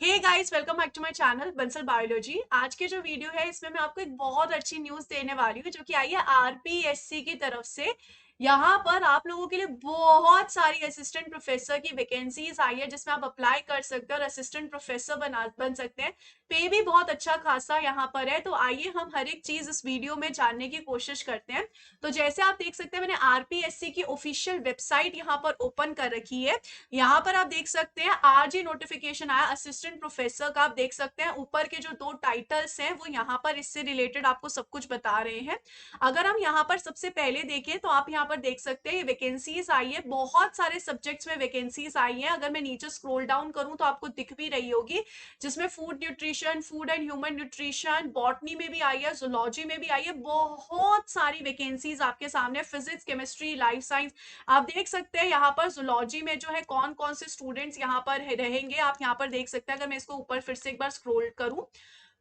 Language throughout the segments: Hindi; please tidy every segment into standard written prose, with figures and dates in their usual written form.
Hey guys, welcome back to my channel Bansal biology. आज के जो वीडियो है इसमें मैं आपको एक बहुत अच्छी न्यूज़ देने वाली हूँ जो कि आई है आरपीएससी की तरफ से। यहाँ पर आप लोगों के लिए बहुत सारी असिस्टेंट प्रोफेसर की वैकेंसीज आई है जिसमें आप अप्लाई कर सकते हैं और असिस्टेंट प्रोफेसर बन सकते हैं। पे भी बहुत अच्छा खासा यहाँ पर है, तो आइए हम हर एक चीज इस वीडियो में जानने की कोशिश करते हैं। तो जैसे आप देख सकते हैं, मैंने आरपीएससी की ऑफिशियल वेबसाइट यहाँ पर ओपन कर रखी है। यहाँ पर आप देख सकते हैं आज ही नोटिफिकेशन आया असिस्टेंट प्रोफेसर का। आप देख सकते हैं ऊपर के जो दो टाइटल्स हैं वो यहाँ पर इससे रिलेटेड आपको सब कुछ बता रहे हैं। अगर हम यहाँ पर सबसे पहले देखें तो आप यहाँ पर देख सकते हैं ये वैकेंसीज आई है, बहुत सारे सब्जेक्ट्स में वैकेंसीज आई है। अगर मैं नीचे स्क्रॉल डाउन करूँ तो आपको दिख भी रही होगी, जिसमें food nutrition, food and human nutrition, botany में भी आई है, जूलॉजी में भी आई है। बहुत सारी वैकेंसीज आपके सामने, फिजिक्स, केमिस्ट्री, लाइफ साइंस। आप देख सकते हैं यहाँ पर जूलॉजी में जो है कौन कौन से स्टूडेंट्स यहाँ पर रहेंगे, आप यहाँ पर देख सकते हैं। अगर मैं इसको ऊपर फिर से एक बार स्क्रॉल करूं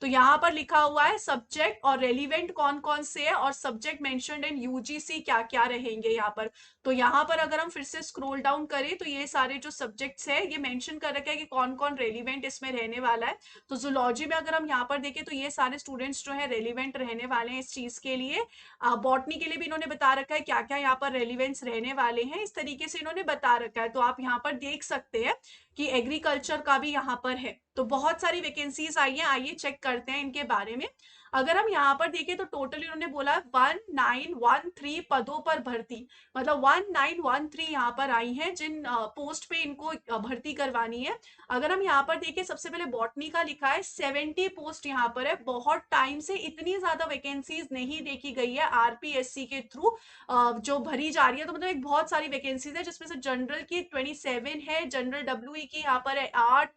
तो यहाँ पर लिखा हुआ है सब्जेक्ट और रेलिवेंट कौन कौन से है और सब्जेक्ट मेंशन्ड इन यूजीसी क्या क्या रहेंगे यहाँ पर। तो यहाँ पर अगर हम फिर से स्क्रॉल डाउन करें तो ये सारे जो सब्जेक्ट्स है ये मेंशन कर रखा है कि कौन कौन रेलिवेंट इसमें रहने वाला है। तो जूलॉजी में अगर हम यहाँ पर देखें तो ये सारे स्टूडेंट्स जो है रेलिवेंट रहने वाले हैं इस चीज के लिए। बॉटनी के लिए भी इन्होंने बता रखा है क्या क्या यहाँ पर रेलिवेंस रहने वाले हैं, इस तरीके से इन्होंने बता रखा है। तो आप यहाँ पर देख सकते हैं कि एग्रीकल्चर का भी यहाँ पर है। तो बहुत सारी वैकेंसीज आई है, आइए चेक करते हैं इनके बारे में। अगर हम यहाँ पर देखें तो टोटल इन्होंने बोला 1913 पदों पर भर्ती, मतलब 1913 यहाँ पर आई है जिन पोस्ट पे इनको भर्ती करवानी है। अगर हम यहाँ पर देखें सबसे पहले बॉटनी का लिखा है 70 पोस्ट यहाँ पर है। बहुत टाइम से इतनी ज्यादा वैकेंसीज नहीं देखी गई है आरपीएससी के थ्रू जो भरी जा रही है। तो मतलब एक बहुत सारी वैकेंसीज है जिसमें से जनरल की 27 है, जनरल डब्ल्यू की यहाँ पर है 8,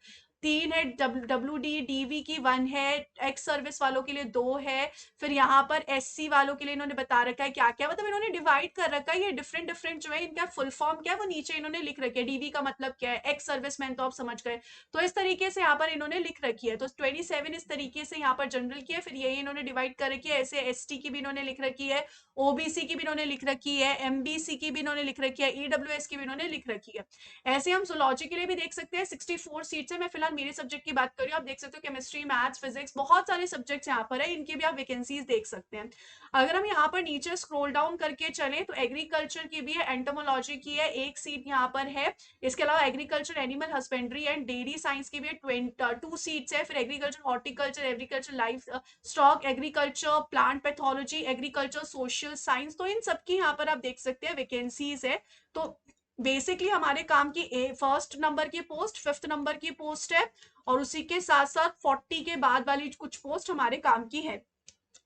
3 है, डब्ल्यू डी डीवी की 1 है, एक्स सर्विस वालों के लिए 2 है। फिर यहाँ पर एससी वालों के लिए इन्होंने बता रखा है क्या क्या, मतलब इन्होंने डिवाइड कर रखा है। ये डिफरेंट डिफरेंट जो है इनका फुल फॉर्म क्या है वो नीचे इन्होंने लिख रखे है। डीवी का मतलब क्या है, एक्स सर्विस मैन तो आप समझ गए। तो इस तरीके से यहाँ पर इन्होंने लिख रखी है। तो 27 इस तरीके से यहाँ पर जनरल की है, फिर यही इन्होंने डिवाइड कर रखी है। ऐसे एसटी की भी इन्होंने लिख रखी है, ओबीसी की भी इन्होंने लिख रखी है, एमबीसी की भी इन्होंने लिख रखी है, ईडब्ल्यूएस की भी इन्होंने लिख रखी है। ऐसे हम जोलॉजी के लिए भी देख सकते हैं 64 सीट्स है। मैं फिलहाल मेरे सब्जेक्ट की बात कर रही हूँ, आप देख सकते हो केमिस्ट्री, मैथ्स, फिजिक्स, बहुत सारे सब्जेक्ट्स यहाँ पर है, इनकी भी आप वैकेंसीज देख सकते हैं। अगर हम यहाँ पर नीचे स्क्रॉल डाउन करके चले तो एग्रीकल्चर की भी है, एंटोमोलॉजी की है, एक सीट यहाँ पर है। इसके अलावा agriculture, animal husbandry and dairy science की भी 2 सीट्स है। फिर agriculture, horticulture, agriculture life stock, agriculture plant pathology, agriculture social science, तो इन सबकी यहाँ पर आप देख सकते हैं वैकेंसीज है। तो बेसिकली हमारे काम की फर्स्ट नंबर की पोस्ट, फिफ्थ नंबर की पोस्ट है, और उसी के साथ साथ 40 के बाद वाली कुछ पोस्ट हमारे काम की है।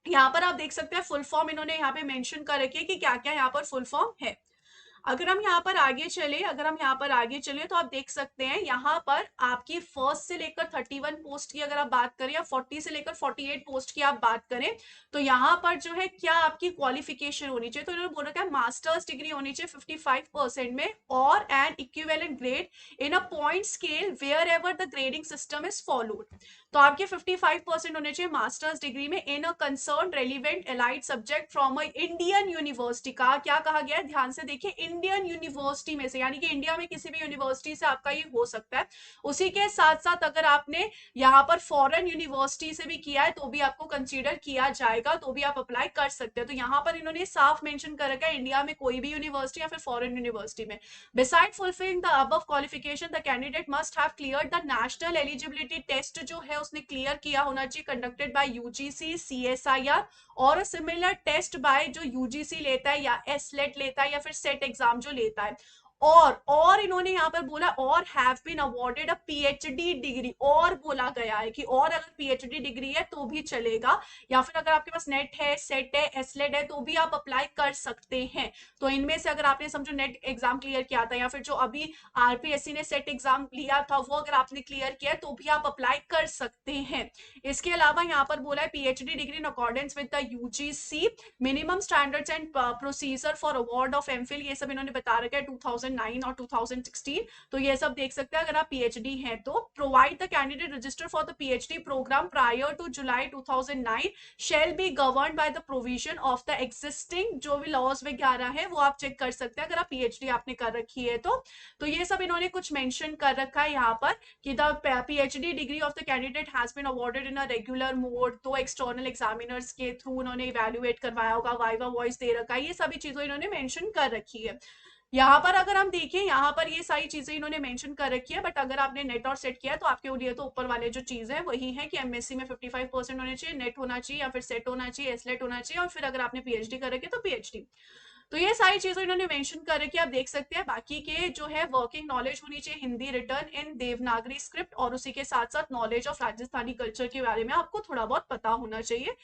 यहाँ पर आप देख सकते हैं फुल फॉर्म इन्होंने यहाँ पे मेंशन कर रखी है कि क्या क्या यहाँ पर फुल फॉर्म है। अगर हम यहाँ पर आगे चले तो आप देख सकते हैं यहाँ पर आपकी फर्स्ट से लेकर 31 पोस्ट की अगर आप बात करें या 40 से लेकर 48 पोस्ट की आप बात करें, तो यहाँ पर जो है क्या आपकी क्वालिफिकेशन होनी चाहिए। तो इन्होंने बोल रखा है मास्टर्स डिग्री होनी चाहिए 55% में, और an equivalent grade in a point scale wherever the grading system is followed. तो आपके 55% होने चाहिए मास्टर्स डिग्री में in a concern relevant allied subject from a Indian university. का क्या कहा गया है, ध्यान से देखिए, इंडियन यूनिवर्सिटी में से, यानी कि इंडिया में किसी भी यूनिवर्सिटी से आपका ये हो सकता है। उसी के साथ साथ अगर आपने यहाँ पर फॉरेन यूनिवर्सिटी से भी किया है तो भी आपको कंसीडर किया जाएगा, तो भी आप अप्लाई कर सकते हैं। तो यहाँ पर इन्होंने साफ मेंशन कर रखा है इंडिया में कोई भी यूनिवर्सिटी या फिर फॉरेन यूनिवर्सिटी में। Besides fulfilling the above qualification the candidate must have cleared the national eligibility test, जो है उसने क्लियर किया होना चाहिए, कंडक्टेड बाय यूजीसी, सीएसआईआर, और अ सिमिलर टेस्ट बाय जो यूजीसी लेता है या एसलेट लेता है या फिर सेट एग्जाम जो लेता है। और इन्होंने यहाँ पर बोला और have been awarded a PhD degree, और बोला गया है कि और अगर पीएचडी डिग्री है तो भी चलेगा, या फिर अगर आपके पास नेट है, सेट है, एसलेट है, तो भी आप अप्लाई कर सकते हैं। तो इनमें से अगर आपने समझो नेट एग्जाम क्लियर किया था या फिर जो अभी आरपीएससी ने सेट एग्जाम लिया था वो अगर आपने क्लियर किया तो भी आप अप्लाई कर सकते हैं। इसके अलावा यहाँ पर बोला है PhD degree in accordance with the UGC minimum standards and procedure for award of MPhil, ये सब इन्होंने बता रखा है 2009 और 2016, तो ये सब देख सकते हैं अगर आप पीएचडी हैं तो। Provide the candidate register for the PhD program prior to July 2009 shall be govern by the provision of the existing, जो भी लॉज वगैरह है वो आप चेक कर सकते हैं अगर आप पीएचडी आपने कर रखी है तो ये सब इन्होंने कुछ मेंशन कर रखा है यहाँ पर कि the PhD degree of the candidate has been awarded in a regular mode, तो एक्सटर्नल एग्जामिनर्स के थ्रू उन्होंने इवेल्युएट करवाया होगा, वाइवा वॉइस दे रखा है, ये सभी चीजें इन्होंने मेंशन कर रखी है। यहाँ पर अगर हम देखें, यहाँ पर ये सारी चीजें इन्होंने मेंशन कर रखी है, बट अगर आपने नेट और सेट किया तो आपके लिए तो ऊपर वाले जो चीज है वही है कि एमएससी में 55% होने चाहिए, नेट होना चाहिए या फिर सेट होना चाहिए, एसलेट होना चाहिए, और फिर अगर आपने पीएचडी कर रखी है तो पीएचडी। तो ये सारी चीजें इन्होंने मेंशन कर रखी है, आप देख सकते हैं। बाकी के जो है वर्किंग नॉलेज होनी चाहिए हिंदी रिटर्न इन देवनागरी स्क्रिप्ट, और उसी के साथ साथ नॉलेज ऑफ राजस्थानी कल्चर के बारे में आपको थोड़ा बहुत पता होना चाहिए।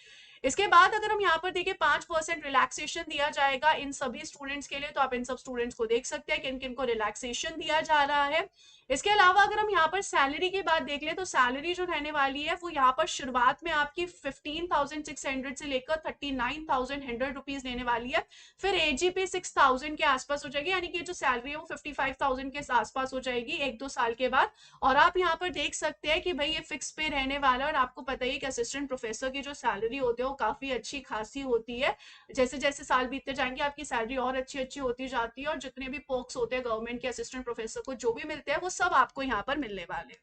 इसके बाद अगर हम यहाँ पर देखें 5% रिलैक्सेशन दिया जाएगा इन सभी स्टूडेंट्स के लिए, तो आप इन सब स्टूडेंट्स को देख सकते हैं किन किन को रिलैक्सेशन दिया जा रहा है। इसके अलावा अगर हम यहाँ पर सैलरी की बात देख ले तो सैलरी जो रहने वाली है वो यहाँ पर शुरुआत में आपकी 15,600 से लेकर 39,100 रुपीज लेने वाली है, फिर एजीपी 6,000 के आसपास हो जाएगी, यानी कि जो सैलरी है वो 55,000 के आसपास हो जाएगी 1-2 साल के बाद। और आप यहाँ पर देख सकते हैं कि भाई ये फिक्स पे रहने वाला है, और आपको पता ही है कि असिस्टेंट प्रोफेसर की जो सैलरी होती है वो काफी अच्छी खासी होती है। जैसे जैसे साल बीतते जाएंगे आपकी सैलरी और अच्छी अच्छी होती जाती है, और जितने भी पोक्स होते हैं गवर्नमेंट के असिस्टेंट प्रोफेसर को जो भी मिलते हैं वो सब आपको यहाँ पर मिलने वाले हैं।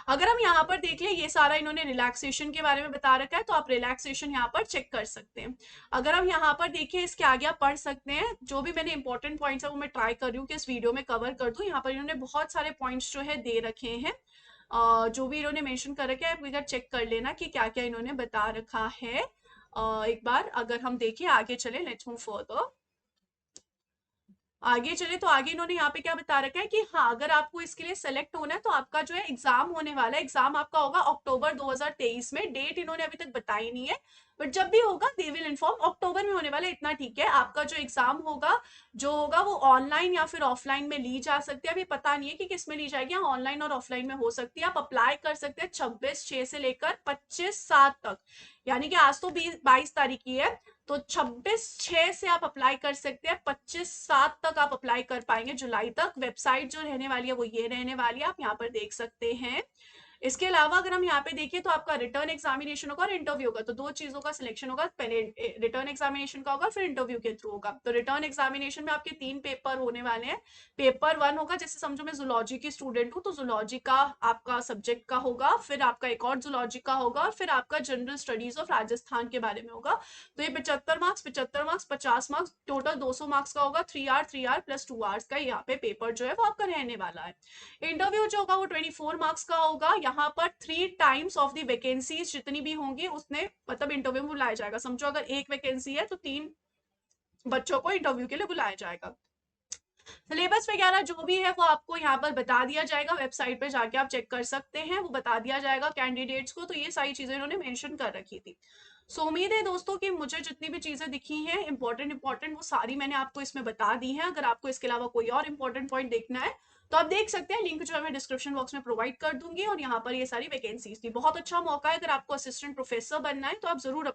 अगर हम यहाँ पर देख ले, ये सारा इन्होंने रिलैक्सेशन के बारे में बता रखा है, तो आप रिलैक्सेशन यहाँ पर चेक कर सकते हैं। अगर हम यहाँ पर देखिए इसके आगे आप पढ़ सकते हैं, जो भी मैंने इंपॉर्टेंट पॉइंट्स है वो मैं ट्राई कर रही हूँ कि इस वीडियो में कवर कर दूं। यहाँ पर इन्होंने बहुत सारे पॉइंट्स जो है दे रखे हैं, जो भी इन्होंने मेंशन कर रखे हैं आप एक बार चेक कर लेना कि क्या क्या इन्होंने बता रखा है। एक बार अगर हम देखें आगे चले, लेट्स मूव फर्दर। आगे चले तो आगे इन्होंने यहाँ पे क्या बता रखा है कि हाँ, अगर आपको इसके लिए सेलेक्ट होना है तो आपका जो है एग्जाम होने वाला है, एग्जाम आपका होगा अक्टूबर 2023 में। डेट इन्होंने अभी तक बताई नहीं है, बट जब भी होगा दे विल इन्फॉर्म। अक्टूबर में होने वाला है, इतना ठीक है। आपका जो एग्जाम होगा जो होगा वो ऑनलाइन या फिर ऑफलाइन में ली जा सकती है, अभी पता नहीं है कि किस में ली जाएगी, ऑनलाइन और ऑफलाइन में हो सकती है। आप अप्लाई कर सकते हैं 26/6 से लेकर 25/7 तक, यानी कि आज तो 22 तारीख की है, तो 26/6 से आप अप्लाई कर सकते हैं, 25/7 तक आप अप्लाई कर पाएंगे जुलाई तक। वेबसाइट जो रहने वाली है वो ये रहने वाली है, आप यहाँ पर देख सकते हैं। इसके अलावा अगर हम यहाँ पे देखें तो आपका रिटर्न एग्जामिनेशन होगा और इंटरव्यू होगा, तो दो चीजों का सिलेक्शन होगा, पहले रिटर्न एग्जामिनेशन का होगा फिर इंटरव्यू के थ्रू होगा। तो रिटर्न एग्जामिनेशन में आपके 3 पेपर होने वाले हैं। पेपर 1 होगा, जैसे समझो मैं जूलॉजी की स्टूडेंट हूँ तो जूलॉजी का आपका सब्जेक्ट का होगा, फिर आपका एक और जूलॉजी का होगा, और फिर आपका जनरल स्टडीज ऑफ राजस्थान के बारे में होगा। तो ये 75 marks 75 marks 50 marks total 200 marks का होगा। 3 आवर प्लस 2 आवर्स का यहाँ पे पेपर जो है वो आपका रहने वाला है। इंटरव्यू जो होगा वो 24 मार्क्स का होगा। यहाँ पर 3 टाइम्स ऑफ द वैकेंसीज जितनी भी होंगी उसने मतलब इंटरव्यू में बुलाया जाएगा। समझो अगर एक वैकेंसी है तो 3 बच्चों को इंटरव्यू के लिए बुलाया जाएगा। सिलेबस वगैरह जो भी है वो आपको यहाँ पर बता दिया जाएगा, वेबसाइट पे जाके आप चेक कर सकते हैं, वो बता दिया जाएगा कैंडिडेट्स को। तो ये सारी चीजें इन्होंने मेंशन कर रखी थी। सो उम्मीद है दोस्तों कि मुझे जितनी भी चीजें दिखी हैं इंपॉर्टेंट वो सारी मैंने आपको इसमें बता दी हैं। अगर आपको इसके अलावा कोई और इंपॉर्टेंट पॉइंट देखना है तो आप देख सकते हैं, लिंक जो है मैं डिस्क्रिप्शन बॉक्स में प्रोवाइड कर दूंगी, और यहाँ पर ये सारी वैकेंसीज थी। बहुत अच्छा मौका है, अगर आपको असिस्टेंट प्रोफेसर बनना है तो आप जरूर